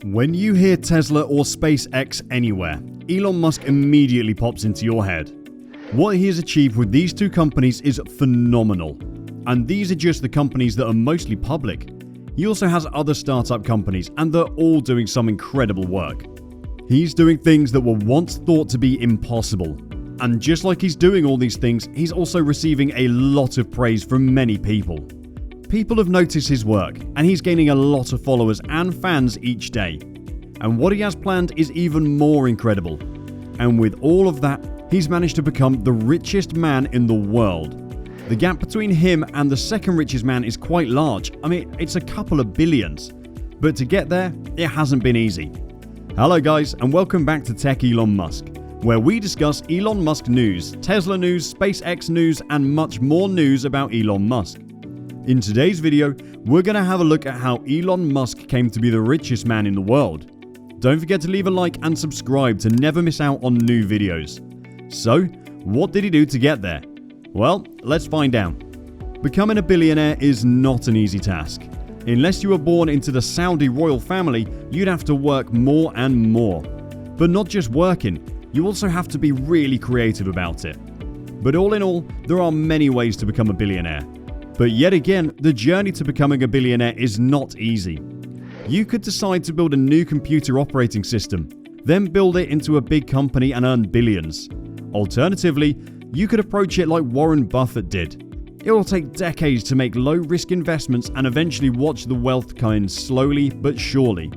When you hear Tesla or SpaceX anywhere, Elon Musk immediately pops into your head. What he has achieved with these two companies is phenomenal. And these are just the companies that are mostly public. He also has other startup companies, and they're all doing some incredible work. He's doing things that were once thought to be impossible. And just like he's doing all these things, he's also receiving a lot of praise from many people. People have noticed his work, and he's gaining a lot of followers and fans each day. And what he has planned is even more incredible. And with all of that, he's managed to become the richest man in the world. The gap between him and the second richest man is quite large. I mean, it's a couple of billions. But to get there, it hasn't been easy. Hello guys, and welcome back to Tech Elon Musk, where we discuss Elon Musk news, Tesla news, SpaceX news, and much more news about Elon Musk. In today's video, we're going to have a look at how Elon Musk came to be the richest man in the world. Don't forget to leave a like and subscribe to never miss out on new videos. So, what did he do to get there? Well, let's find out. Becoming a billionaire is not an easy task. Unless you were born into the Saudi royal family, you'd have to work more and more. But not just working, you also have to be really creative about it. But all in all, there are many ways to become a billionaire. But yet again, the journey to becoming a billionaire is not easy. You could decide to build a new computer operating system, then build it into a big company and earn billions. Alternatively, you could approach it like Warren Buffett did. It will take decades to make low-risk investments and eventually watch the wealth come in slowly but surely.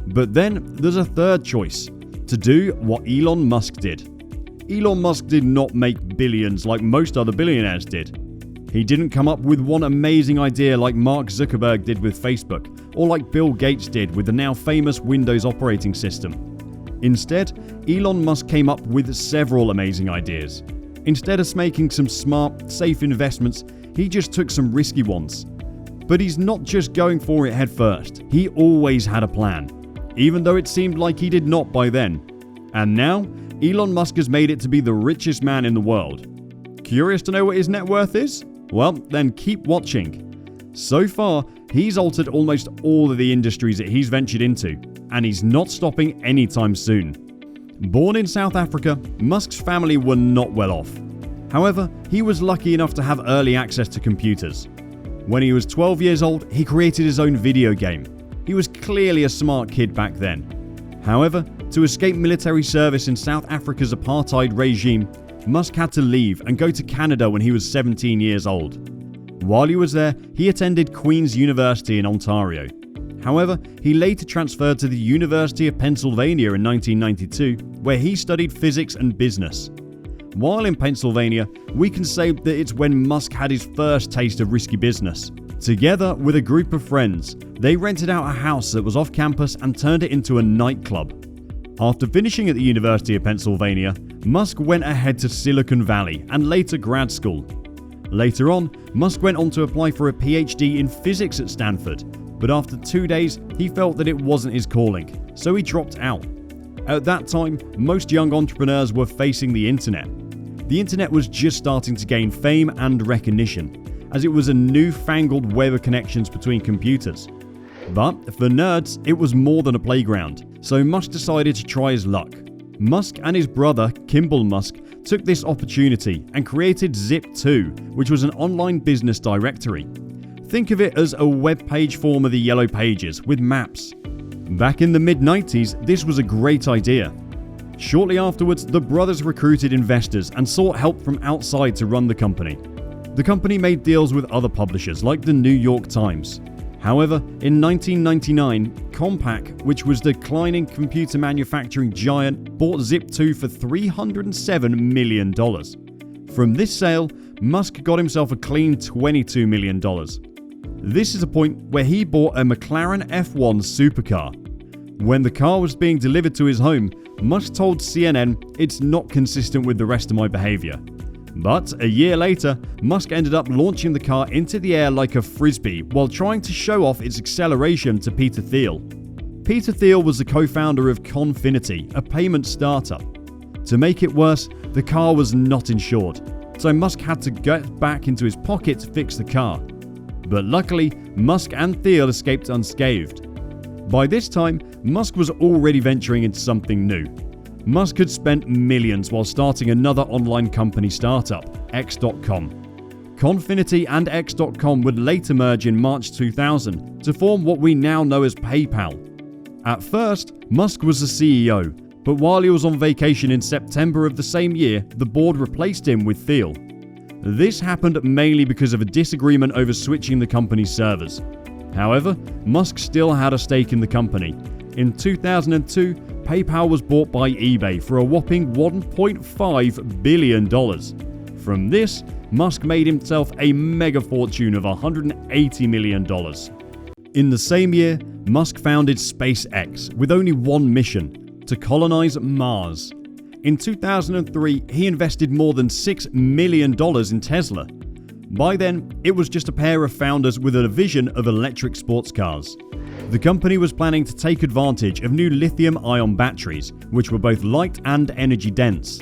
But then there's a third choice, to do what Elon Musk did. Elon Musk did not make billions like most other billionaires did. He didn't come up with one amazing idea like Mark Zuckerberg did with Facebook, or like Bill Gates did with the now famous Windows operating system. Instead, Elon Musk came up with several amazing ideas. Instead of making some smart, safe investments, he just took some risky ones. But he's not just going for it head first. He always had a plan, even though it seemed like he did not by then. And now, Elon Musk has made it to be the richest man in the world. Curious to know what his net worth is? Well, then keep watching. So far, he's altered almost all of the industries that he's ventured into, and he's not stopping anytime soon. Born in South Africa, Musk's family were not well off. However, he was lucky enough to have early access to computers. When he was 12 years old, he created his own video game. He was clearly a smart kid back then. However, to escape military service in South Africa's apartheid regime, Musk had to leave and go to Canada when he was 17 years old. While he was there, he attended Queen's University in Ontario. However, he later transferred to the University of Pennsylvania in 1992, where he studied physics and business. While in Pennsylvania, we can say that it's when Musk had his first taste of risky business. Together with a group of friends, they rented out a house that was off campus and turned it into a nightclub. After finishing at the University of Pennsylvania, Musk went ahead to Silicon Valley and later grad school. Later on, Musk went on to apply for a PhD in physics at Stanford, but after 2 days, he felt that it wasn't his calling, so he dropped out. At that time, most young entrepreneurs were facing the internet. The internet was just starting to gain fame and recognition, as it was a newfangled web of connections between computers. But for nerds, it was more than a playground, so Musk decided to try his luck. Musk and his brother, Kimball Musk, took this opportunity and created Zip2, which was an online business directory. Think of it as a web page form of the Yellow Pages with maps. Back in the mid-90s, this was a great idea. Shortly afterwards, the brothers recruited investors and sought help from outside to run the company. The company made deals with other publishers like the New York Times. However, in 1999, Compaq, which was the declining computer manufacturing giant, bought Zip2 for $307 million. From this sale, Musk got himself a clean $22 million. This is a point where he bought a McLaren F1 supercar. When the car was being delivered to his home, Musk told CNN, "It's not consistent with the rest of my behavior." But a year later, Musk ended up launching the car into the air like a frisbee while trying to show off its acceleration to Peter Thiel. Peter Thiel was the co-founder of Confinity, a payment startup. To make it worse, the car was not insured, so Musk had to get back into his pocket to fix the car. But luckily, Musk and Thiel escaped unscathed. By this time, Musk was already venturing into something new. Musk had spent millions while starting another online company startup, X.com. Confinity and X.com would later merge in March 2000 to form what we now know as PayPal. At first, Musk was the CEO, but while he was on vacation in September of the same year, the board replaced him with Thiel. This happened mainly because of a disagreement over switching the company's servers. However, Musk still had a stake in the company. In 2002, PayPal was bought by eBay for a whopping $1.5 billion. From this, Musk made himself a mega fortune of $180 million. In the same year, Musk founded SpaceX with only one mission: to colonize Mars. In 2003, he invested more than $6 million in Tesla. By then, it was just a pair of founders with a vision of electric sports cars. The company was planning to take advantage of new lithium-ion batteries, which were both light and energy dense.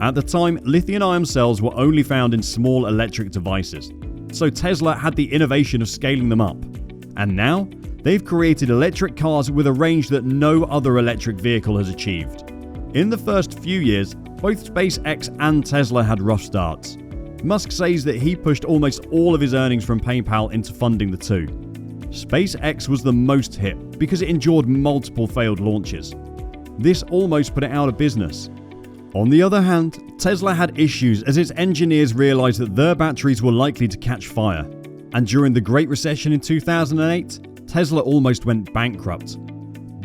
At the time, lithium-ion cells were only found in small electric devices, so Tesla had the innovation of scaling them up. And now, they've created electric cars with a range that no other electric vehicle has achieved. In the first few years, both SpaceX and Tesla had rough starts. Musk says that he pushed almost all of his earnings from PayPal into funding the two. SpaceX was the most hit because it endured multiple failed launches. This almost put it out of business. On the other hand, Tesla had issues as its engineers realized that their batteries were likely to catch fire. And during the Great Recession in 2008, Tesla almost went bankrupt.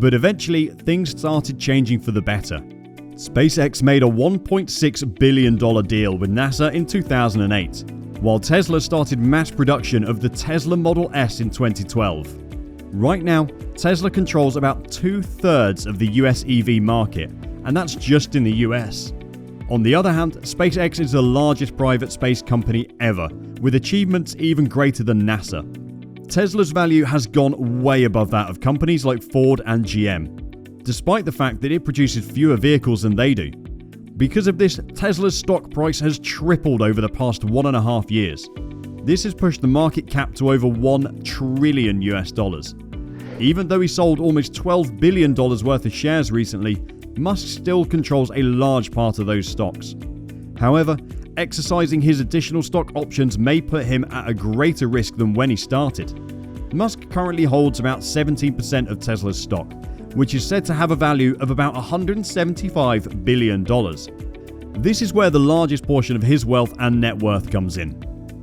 But eventually, things started changing for the better. SpaceX made a $1.6 billion deal with NASA in 2008, while Tesla started mass production of the Tesla Model S in 2012. Right now, Tesla controls about 2/3 of the US EV market, and that's just in the US. On the other hand, SpaceX is the largest private space company ever, with achievements even greater than NASA. Tesla's value has gone way above that of companies like Ford and GM, despite the fact that it produces fewer vehicles than they do. Because of this, Tesla's stock price has tripled over the past 1.5 years. This has pushed the market cap to over $1 trillion US. Even though he sold almost $12 billion worth of shares recently, Musk still controls a large part of those stocks. However, exercising his additional stock options may put him at a greater risk than when he started. Musk currently holds about 17% of Tesla's stock, which is said to have a value of about $175 billion. This is where the largest portion of his wealth and net worth comes in.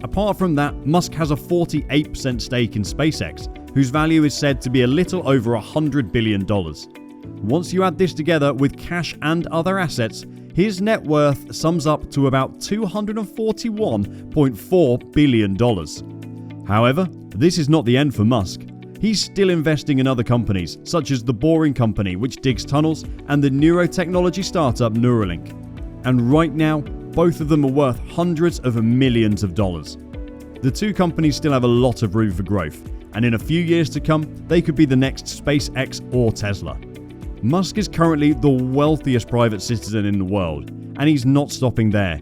Apart from that, Musk has a 48% stake in SpaceX, whose value is said to be a little over $100 billion. Once you add this together with cash and other assets, his net worth sums up to about $241.4 billion. However, this is not the end for Musk. He's still investing in other companies, such as The Boring Company, which digs tunnels, and the neurotechnology startup Neuralink. And right now, both of them are worth hundreds of millions of dollars. The two companies still have a lot of room for growth, and in a few years to come, they could be the next SpaceX or Tesla. Musk is currently the wealthiest private citizen in the world, and he's not stopping there.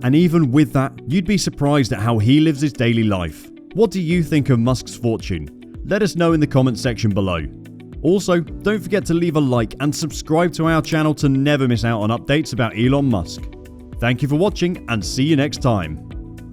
And even with that, you'd be surprised at how he lives his daily life. What do you think of Musk's fortune? Let us know in the comments section below. Also, don't forget to leave a like and subscribe to our channel to never miss out on updates about Elon Musk. Thank you for watching and see you next time.